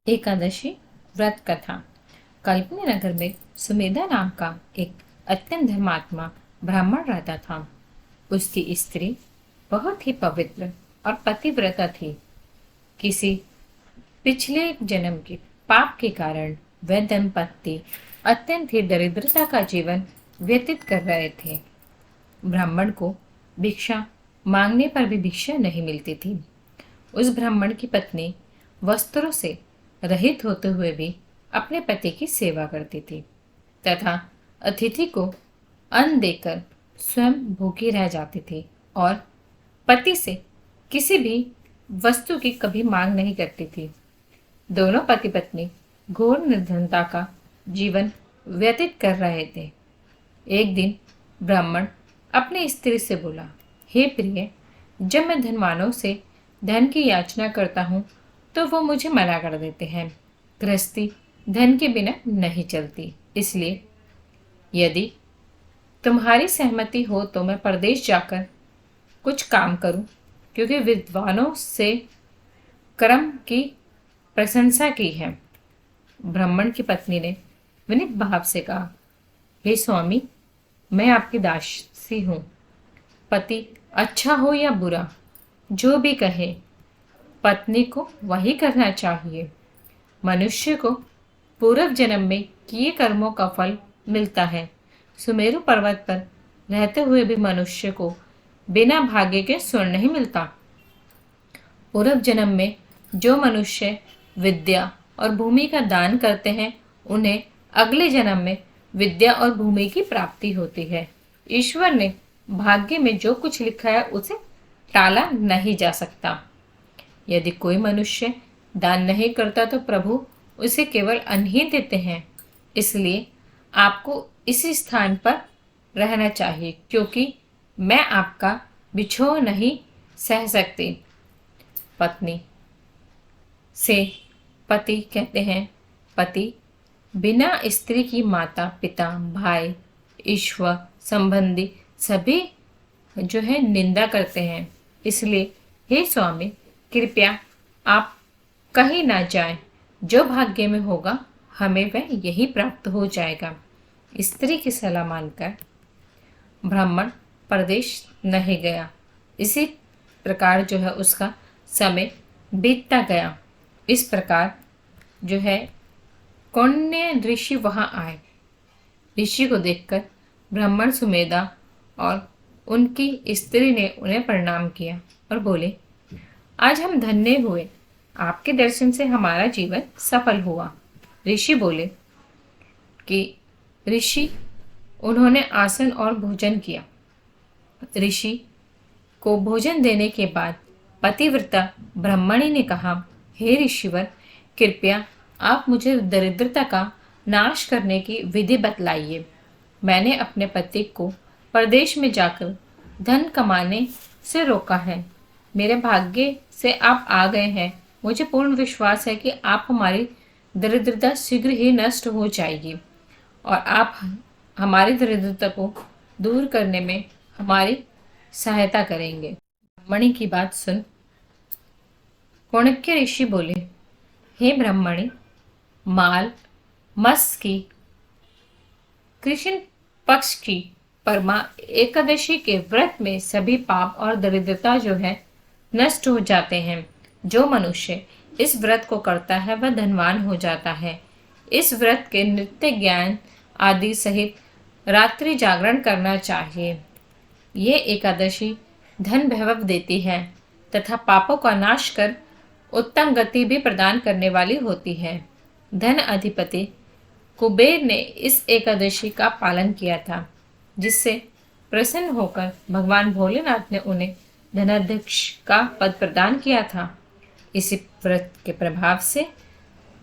एकादशी व्रत कथा। कल्पनी नगर में सुमेधा नाम का एक अत्यंत धर्मात्मा ब्राह्मण रहता था। उसकी स्त्री बहुत ही पवित्र और पतिव्रता थी। किसी पिछले जन्म के पाप के कारण वह दंपति अत्यंत ही दरिद्रता का जीवन व्यतीत कर रहे थे। ब्राह्मण को भिक्षा मांगने पर भी भिक्षा नहीं मिलती थी। उस ब्राह्मण की पत्नी वस्त्रों से रहित होते हुए भी अपने पति की सेवा करती थी तथा अतिथि को अन्न देकर स्वयं भूखी रह जाती थी और पति से किसी भी वस्तु की कभी मांग नहीं करती थी। दोनों पति पत्नी घोर निर्धनता का जीवन व्यतीत कर रहे थे। एक दिन ब्राह्मण अपनी स्त्री से बोला, हे प्रिय, जब मैं धनवानों से धन की याचना करता हूँ तो वो मुझे मना कर देते हैं। गृहस्थी धन के बिना नहीं चलती, इसलिए यदि तुम्हारी सहमति हो तो मैं परदेश जाकर कुछ काम करूं, क्योंकि विद्वानों से कर्म की प्रशंसा की है। ब्राह्मण की पत्नी ने विनीत भाव से कहा, हे स्वामी, मैं आपकी दासी हूँ। पति अच्छा हो या बुरा, जो भी कहे पत्नी को वही करना चाहिए। मनुष्य को पूर्व जन्म में किए कर्मों का फल मिलता है। सुमेरु पर्वत पर रहते हुए भी मनुष्य को बिना भाग्य के स्वर्ण नहीं मिलता। पूर्व जन्म में जो मनुष्य विद्या और भूमि का दान करते हैं, उन्हें अगले जन्म में विद्या और भूमि की प्राप्ति होती है। ईश्वर ने भाग्य में जो कुछ लिखा है उसे टाला नहीं जा सकता। यदि कोई मनुष्य दान नहीं करता तो प्रभु उसे केवल अन्न ही देते हैं। इसलिए आपको इसी स्थान पर रहना चाहिए, क्योंकि मैं आपका बिछोह नहीं सह सकती। पत्नी से पति कहते हैं, पति बिना स्त्री की माता पिता भाई ईश्वर संबंधी सभी जो है निंदा करते हैं। इसलिए हे स्वामी, कृपया आप कहीं ना जाएं। जो भाग्य में होगा हमें वह यही प्राप्त हो जाएगा। स्त्री की सलाह मानकर ब्राह्मण परदेश नहीं गया। इसी प्रकार जो है उसका समय बीतता गया। इस प्रकार जो है कौन्य ऋषि वहां आए। ऋषि को देखकर ब्राह्मण सुमेधा और उनकी स्त्री ने उन्हें प्रणाम किया और बोले, आज हम धन्य हुए, आपके दर्शन से हमारा जीवन सफल हुआ। ऋषि बोले कि उन्होंने आसन और भोजन किया। ऋषि को भोजन देने के बाद पतिव्रता ब्राह्मणी ने कहा, हे ऋषिवर, कृपया आप मुझे दरिद्रता का नाश करने की विधि बतलाइए। मैंने अपने पति को परदेश में जाकर धन कमाने से रोका है। मेरे भाग्य से आप आ गए हैं। मुझे पूर्ण विश्वास है कि आप हमारी दरिद्रता शीघ्र ही नष्ट हो जाएगी और आप हमारी दरिद्रता को दूर करने में हमारी सहायता करेंगे। ब्राह्मणी की बात सुन कौणिक्य ऋषि बोले, हे ब्राह्मणी, माल मस की कृष्ण पक्ष की परमा एकादशी के व्रत में सभी पाप और दरिद्रता जो है नष्ट हो जाते हैं। जो मनुष्य इस व्रत को करता है वह धनवान हो जाता है। इस व्रत के नित्य ज्ञान आदि सहित रात्रि जागरण करना चाहिए। ये एकादशी धन वैभव देती है तथा पापों का नाश कर उत्तम गति भी प्रदान करने वाली होती है। धन अधिपति कुबेर ने इस एकादशी का पालन किया था, जिससे प्रसन्न होकर भगवान भोलेनाथ ने उन्हें धनाध्यक्ष का पद प्रदान किया था। इसी व्रत के प्रभाव से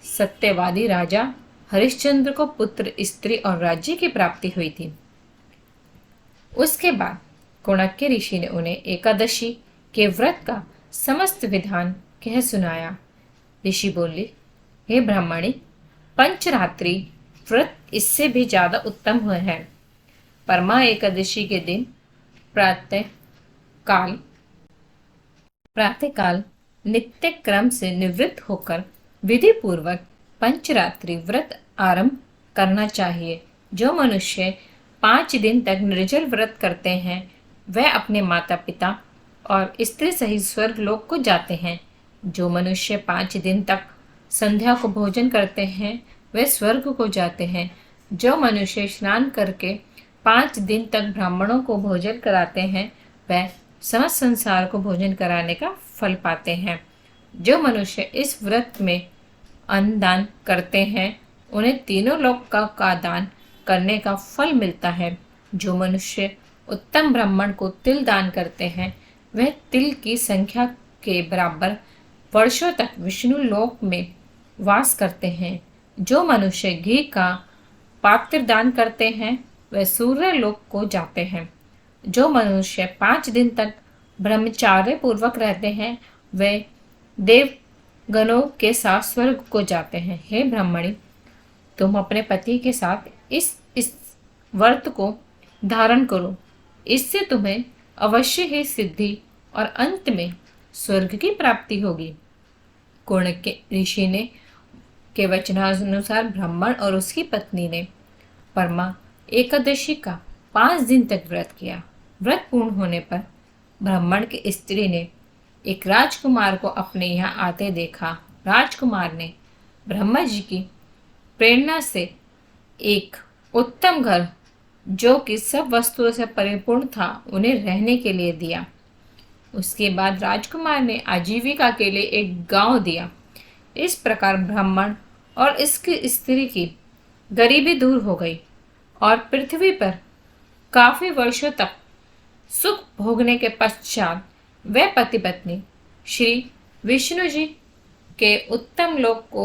सत्यवादी राजा हरिश्चंद्र को पुत्र स्त्री और राज्य की प्राप्ति हुई थी। उसके बाद कोणक्य ऋषि ने उन्हें एकादशी के व्रत का समस्त विधान कह सुनाया। ऋषि बोले, हे ब्राह्मणी, पंचरात्रि व्रत इससे भी ज्यादा उत्तम हुए है। परमा एकादशी के दिन प्रातःकाल नित्य क्रम से निवृत्त होकर विधि पूर्वक पंचरात्रि व्रत आरंभ करना चाहिए। जो मनुष्य 5 दिन तक निर्जल व्रत करते हैं वह अपने माता पिता और स्त्री सहित स्वर्ग लोक को जाते हैं। जो मनुष्य 5 दिन तक संध्या को भोजन करते हैं वे स्वर्ग को जाते हैं। जो मनुष्य स्नान करके 5 दिन तक ब्राह्मणों को भोजन कराते हैं वह समस्त संसार को भोजन कराने का फल पाते हैं। जो मनुष्य इस व्रत में अन्न दान करते हैं उन्हें तीनों लोक का दान करने का फल मिलता है। जो मनुष्य उत्तम ब्राह्मण को तिल दान करते हैं वह तिल की संख्या के बराबर वर्षों तक विष्णु लोक में वास करते हैं। जो मनुष्य घी का पात्र दान करते हैं वह सूर्य लोक को जाते हैं। जो मनुष्य 5 दिन तक ब्रह्मचार्य पूर्वक रहते हैं वे देवगणों के साथ स्वर्ग को जाते हैं। हे ब्राह्मणी, तुम अपने पति के साथ इस व्रत को धारण करो, इससे तुम्हें अवश्य ही सिद्धि और अंत में स्वर्ग की प्राप्ति होगी। कुर्ण के ऋषि ने के वचनानुसार ब्राह्मण और उसकी पत्नी ने परमा एकादशी का 5 दिन तक व्रत किया। व्रत पूर्ण होने पर ब्राह्मण की स्त्री ने एक राजकुमार को अपने यहाँ आते देखा। राजकुमार ने ब्रह्मा जी की प्रेरणा से एक उत्तम घर जो कि सब वस्तुओं से परिपूर्ण था उन्हें रहने के लिए दिया। उसके बाद राजकुमार ने आजीविका के लिए एक गांव दिया। इस प्रकार ब्राह्मण और इसकी स्त्री की गरीबी दूर हो गई और पृथ्वी पर काफी वर्षों तक सुख भोगने के पश्चात वे पति पत्नी श्री विष्णु जी के उत्तम लोक को